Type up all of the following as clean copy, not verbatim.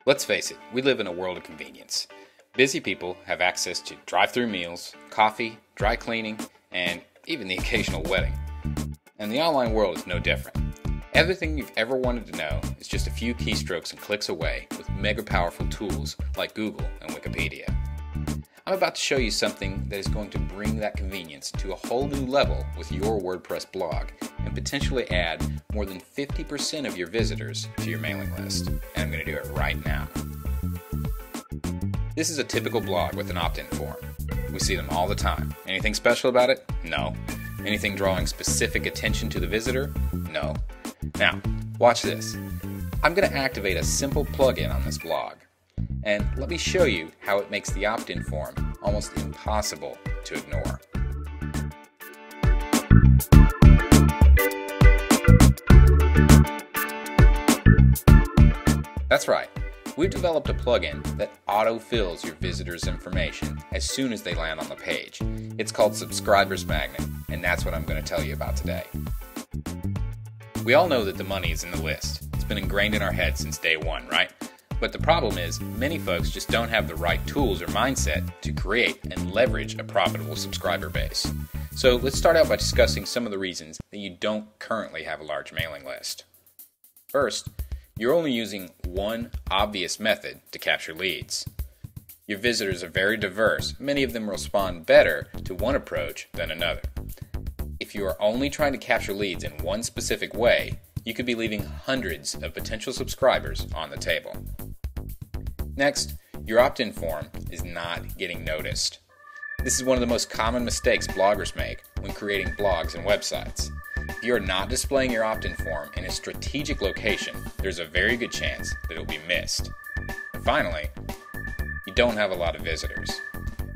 Let's face it, we live in a world of convenience. Busy people have access to drive-through meals, coffee, dry cleaning, and even the occasional wedding. And the online world is no different. Everything you've ever wanted to know is just a few keystrokes and clicks away with mega powerful tools like Google and Wikipedia. I'm about to show you something that is going to bring that convenience to a whole new level with your WordPress blog and potentially add more than 50% of your visitors to your mailing list. And I'm going to do it right now. This is a typical blog with an opt-in form. We see them all the time. Anything special about it? No. Anything drawing specific attention to the visitor? No. Now, watch this. I'm going to activate a simple plugin on this blog. And let me show you how it makes the opt-in form almost impossible to ignore. That's right. We've developed a plugin that auto-fills your visitors' information as soon as they land on the page. It's called Subscribers Magnet, and that's what I'm going to tell you about today. We all know that the money is in the list. It's been ingrained in our heads since day one, right? But the problem is, many folks just don't have the right tools or mindset to create and leverage a profitable subscriber base. So let's start out by discussing some of the reasons that you don't currently have a large mailing list. First, you're only using one obvious method to capture leads. Your visitors are very diverse. Many of them respond better to one approach than another. If you are only trying to capture leads in one specific way, you could be leaving hundreds of potential subscribers on the table. Next, your opt-in form is not getting noticed. This is one of the most common mistakes bloggers make when creating blogs and websites. If you are not displaying your opt-in form in a strategic location, there's a very good chance that it will be missed. And finally, you don't have a lot of visitors.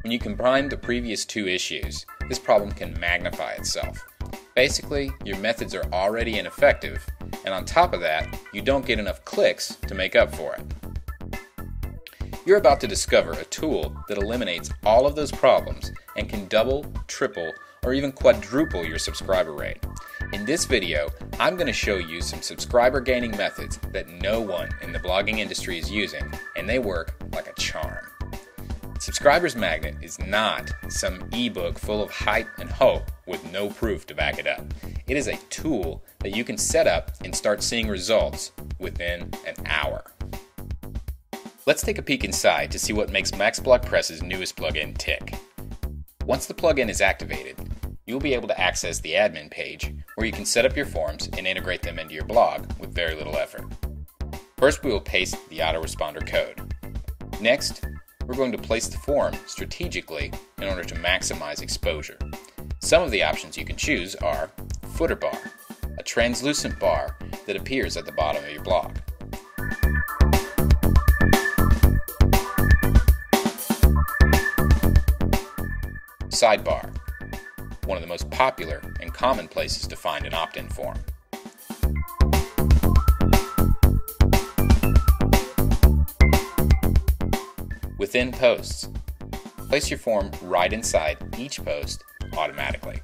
When you combine the previous two issues, this problem can magnify itself. Basically, your methods are already ineffective, and on top of that, you don't get enough clicks to make up for it. You're about to discover a tool that eliminates all of those problems and can double, triple, or even quadruple your subscriber rate. In this video, I'm going to show you some subscriber gaining methods that no one in the blogging industry is using, and they work like a charm. Subscribers Magnet is not some ebook full of hype and hope with no proof to back it up. It is a tool that you can set up and start seeing results within an hour. Let's take a peek inside to see what makes MaxBlogPress's newest plugin tick. Once the plugin is activated, you'll be able to access the admin page where you can set up your forms and integrate them into your blog with very little effort. First, we will paste the autoresponder code. Next, we're going to place the form strategically in order to maximize exposure. Some of the options you can choose are footer bar, a translucent bar that appears at the bottom of your blog. Sidebar, one of the most popular and common places to find an opt-in form. Within posts, place your form right inside each post automatically.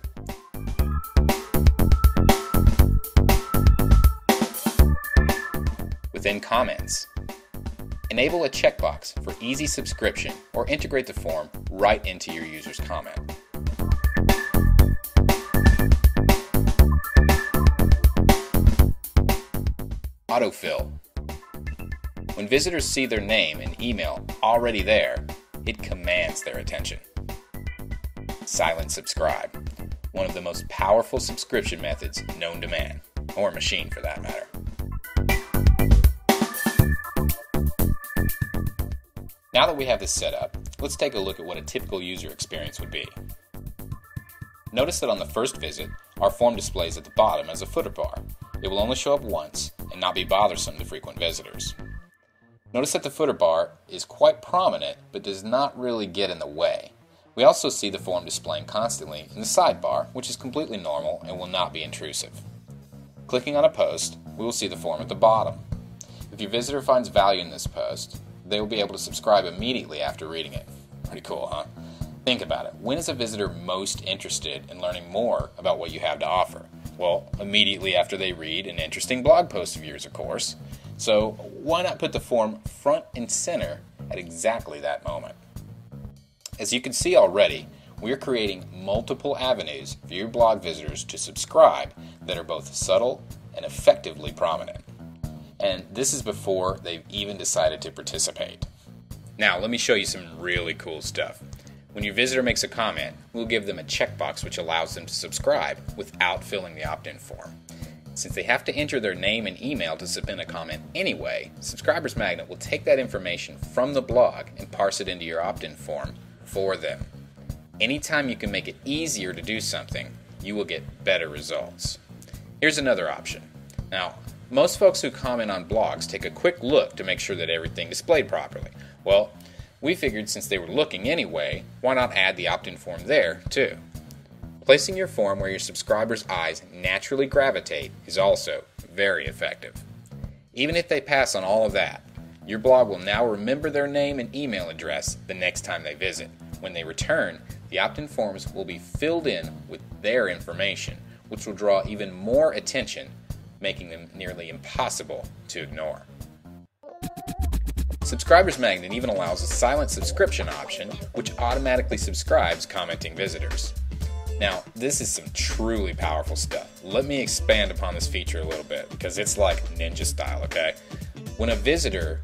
Within comments, enable a checkbox for easy subscription or integrate the form right into your user's comment. Autofill. When visitors see their name and email already there, it commands their attention. Silent subscribe, one of the most powerful subscription methods known to man, or machine for that matter. Now that we have this set up, let's take a look at what a typical user experience would be. Notice that on the first visit, our form displays at the bottom as a footer bar. It will only show up once and not be bothersome to frequent visitors. Notice that the footer bar is quite prominent but does not really get in the way. We also see the form displaying constantly in the sidebar, which is completely normal and will not be intrusive. Clicking on a post, we will see the form at the bottom. If your visitor finds value in this post, they will be able to subscribe immediately after reading it. Pretty cool, huh? Think about it. When is a visitor most interested in learning more about what you have to offer? Well, immediately after they read an interesting blog post of yours, of course. So why not put the form front and center at exactly that moment? As you can see already, we're creating multiple avenues for your blog visitors to subscribe that are both subtle and effectively prominent. And this is before they've even decided to participate. Now, let me show you some really cool stuff. When your visitor makes a comment, we'll give them a checkbox which allows them to subscribe without filling the opt-in form. Since they have to enter their name and email to submit a comment anyway, Subscribers Magnet will take that information from the blog and parse it into your opt-in form for them. Anytime you can make it easier to do something, you will get better results. Here's another option. Now, most folks who comment on blogs take a quick look to make sure that everything is displayed properly. Well, we figured since they were looking anyway, why not add the opt-in form there too? Placing your form where your subscribers' eyes naturally gravitate is also very effective. Even if they pass on all of that, your blog will now remember their name and email address the next time they visit. When they return, the opt-in forms will be filled in with their information, which will draw even more attention, making them nearly impossible to ignore. Subscribers Magnet even allows a silent subscription option, which automatically subscribes commenting visitors. Now, this is some truly powerful stuff. Let me expand upon this feature a little bit, because it's like ninja style, okay? When a visitor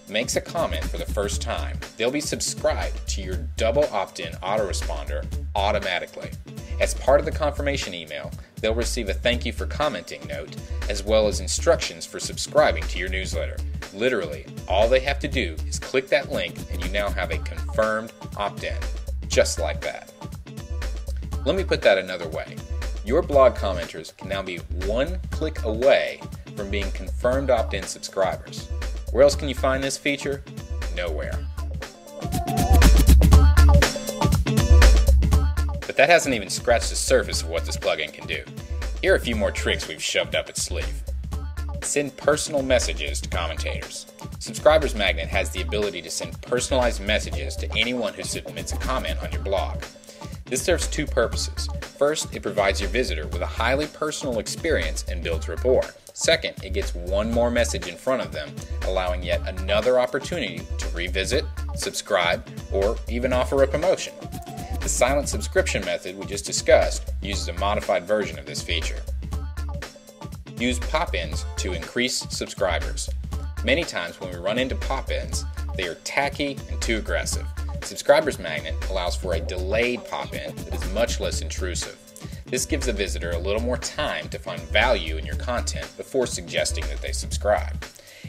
makes a comment for the first time, they'll be subscribed to your double opt-in autoresponder automatically. As part of the confirmation email, they'll receive a thank you for commenting note, as well as instructions for subscribing to your newsletter. Literally, all they have to do is click that link and you now have a confirmed opt-in, just like that. Let me put that another way. Your blog commenters can now be one click away from being confirmed opt-in subscribers. Where else can you find this feature? Nowhere. But that hasn't even scratched the surface of what this plugin can do. Here are a few more tricks we've shoved up its sleeve. Send personal messages to commentators. Subscribers Magnet has the ability to send personalized messages to anyone who submits a comment on your blog. This serves two purposes. First, it provides your visitor with a highly personal experience and builds rapport. Second, it gets one more message in front of them, allowing yet another opportunity to revisit, subscribe, or even offer a promotion. The silent subscription method we just discussed uses a modified version of this feature. Use pop-ins to increase subscribers. Many times when we run into pop-ins, they are tacky and too aggressive. Subscribers Magnet allows for a delayed pop-in that is much less intrusive. This gives the visitor a little more time to find value in your content before suggesting that they subscribe.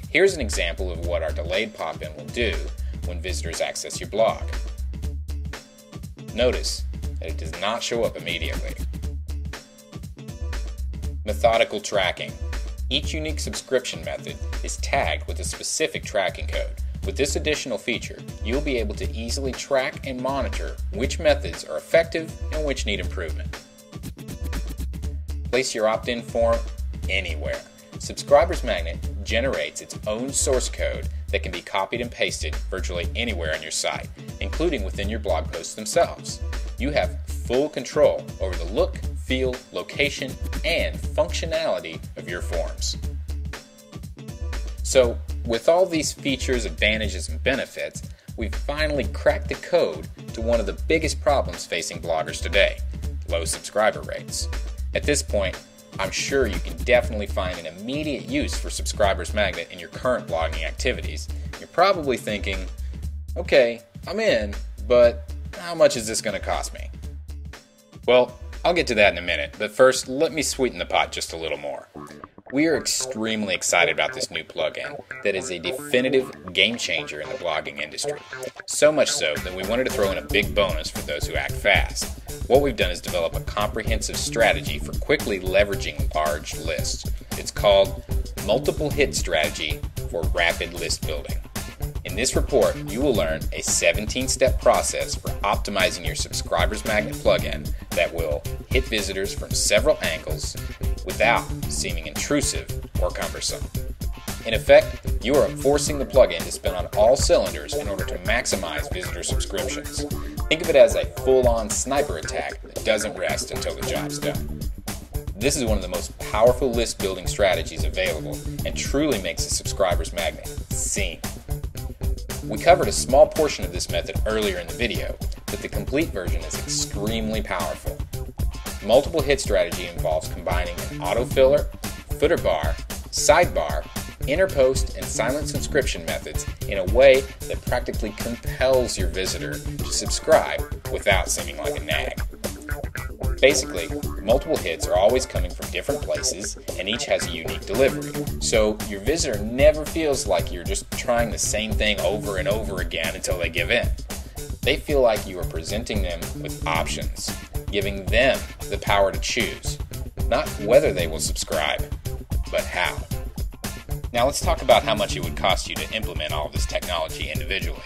Here's an example of what our delayed pop-in will do when visitors access your blog. Notice that it does not show up immediately. Methodical tracking. Each unique subscription method is tagged with a specific tracking code. With this additional feature, you'll be able to easily track and monitor which methods are effective and which need improvement. Place your opt-in form anywhere. Subscribers Magnet generates its own source code that can be copied and pasted virtually anywhere on your site, including within your blog posts themselves. You have full control over the look, feel, location, and functionality of your forms. So, with all these features, advantages, and benefits, we've finally cracked the code to one of the biggest problems facing bloggers today: low subscriber rates. At this point, I'm sure you can definitely find an immediate use for Subscribers Magnet in your current blogging activities. You're probably thinking, okay, I'm in, but how much is this going to cost me? Well, I'll get to that in a minute, but first, let me sweeten the pot just a little more. We are extremely excited about this new plugin that is a definitive game changer in the blogging industry. So much so that we wanted to throw in a big bonus for those who act fast. What we've done is develop a comprehensive strategy for quickly leveraging large lists. It's called Multiple Hit Strategy for Rapid List Building. In this report, you will learn a 17-step process for optimizing your Subscribers Magnet plugin that will hit visitors from several angles without seeming intrusive or cumbersome. In effect, you are forcing the plugin to spin on all cylinders in order to maximize visitor subscriptions. Think of it as a full-on sniper attack that doesn't rest until the job's done. This is one of the most powerful list building strategies available and truly makes a subscribers magnet sing. We covered a small portion of this method earlier in the video, but the complete version is extremely powerful. Multiple hit strategy involves combining an autofiller, footer bar, sidebar, inner post, and silent subscription methods in a way that practically compels your visitor to subscribe without seeming like a nag. Basically, multiple hits are always coming from different places and each has a unique delivery, so your visitor never feels like you're just trying the same thing over and over again until they give in. They feel like you are presenting them with options, giving them the power to choose, not whether they will subscribe, but how. Now let's talk about how much it would cost you to implement all of this technology individually.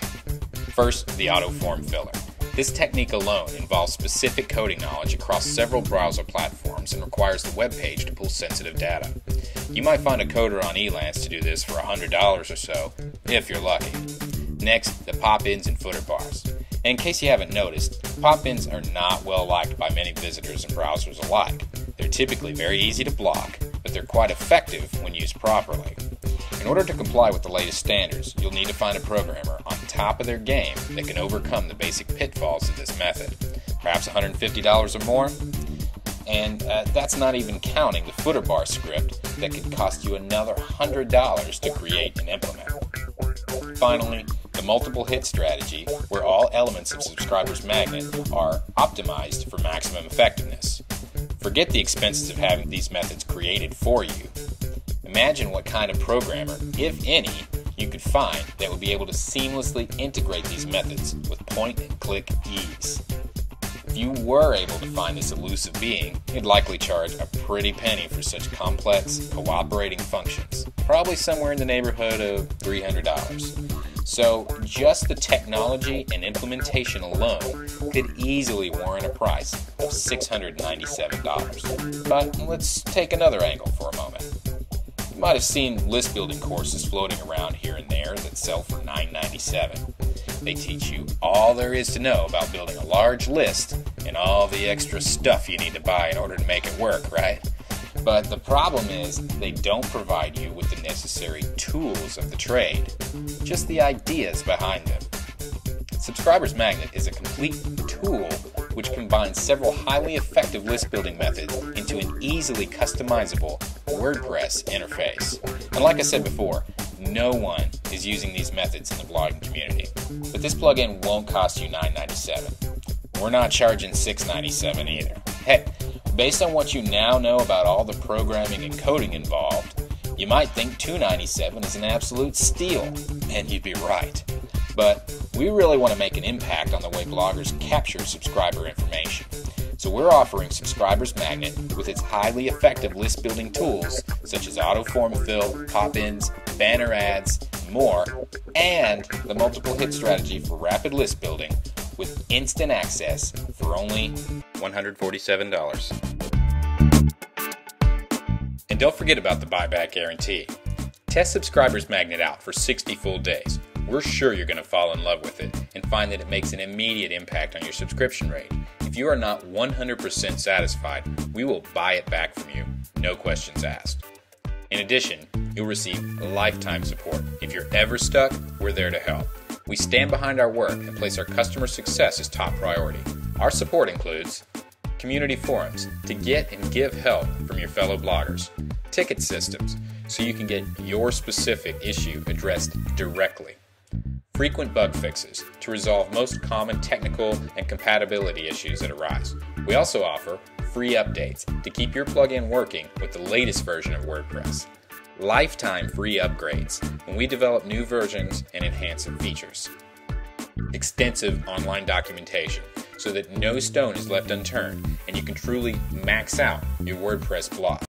First, the auto form filler. This technique alone involves specific coding knowledge across several browser platforms and requires the web page to pull sensitive data. You might find a coder on Elance to do this for $100 or so, if you're lucky. Next, the pop-ins and footer bars. And in case you haven't noticed, pop-ins are not well liked by many visitors and browsers alike. They're typically very easy to block, but they're quite effective when used properly. In order to comply with the latest standards, you'll need to find a programmer on top of their game that can overcome the basic pitfalls of this method. Perhaps $150 or more? And that's not even counting the footer bar script that could cost you another $100 to create and implement. Finally, the multiple hit strategy, where all elements of Subscribers Magnet are optimized for maximum effectiveness. Forget the expenses of having these methods created for you. Imagine what kind of programmer, if any, you could find that would be able to seamlessly integrate these methods with point-and-click ease. If you were able to find this elusive being, you'd likely charge a pretty penny for such complex, cooperating functions, probably somewhere in the neighborhood of $300. So just the technology and implementation alone could easily warrant a price of $697. But let's take another angle for a moment. You might have seen list building courses floating around here and there that sell for $9.97. They teach you all there is to know about building a large list and all the extra stuff you need to buy in order to make it work, right? But the problem is they don't provide you with the necessary tools of the trade, just the ideas behind them. Subscribers Magnet is a complete tool which combines several highly effective list building methods into an easily customizable WordPress interface. And like I said before, no one is using these methods in the blogging community. But this plugin won't cost you $9.97. We're not charging $6.97 either. Heck, based on what you now know about all the programming and coding involved, you might think $2.97 is an absolute steal, and you'd be right. But we really want to make an impact on the way bloggers capture subscriber information. So we're offering Subscribers Magnet with its highly effective list building tools such as auto form fill, pop-ins, banner ads, more, and the multiple hit strategy for rapid list building with instant access for only $147. And don't forget about the buyback guarantee. Test Subscribers Magnet out for 60 full days. We're sure you're going to fall in love with it and find that it makes an immediate impact on your subscription rate. If you are not 100% satisfied, we will buy it back from you, no questions asked. In addition, you'll receive lifetime support. If you're ever stuck, we're there to help. We stand behind our work and place our customer success as top priority. Our support includes community forums to get and give help from your fellow bloggers, ticket systems so you can get your specific issue addressed directly, frequent bug fixes to resolve most common technical and compatibility issues that arise. We also offer free updates to keep your plugin working with the latest version of WordPress. Lifetime free upgrades when we develop new versions and enhance features. Extensive online documentation so that no stone is left unturned and you can truly max out your WordPress blog.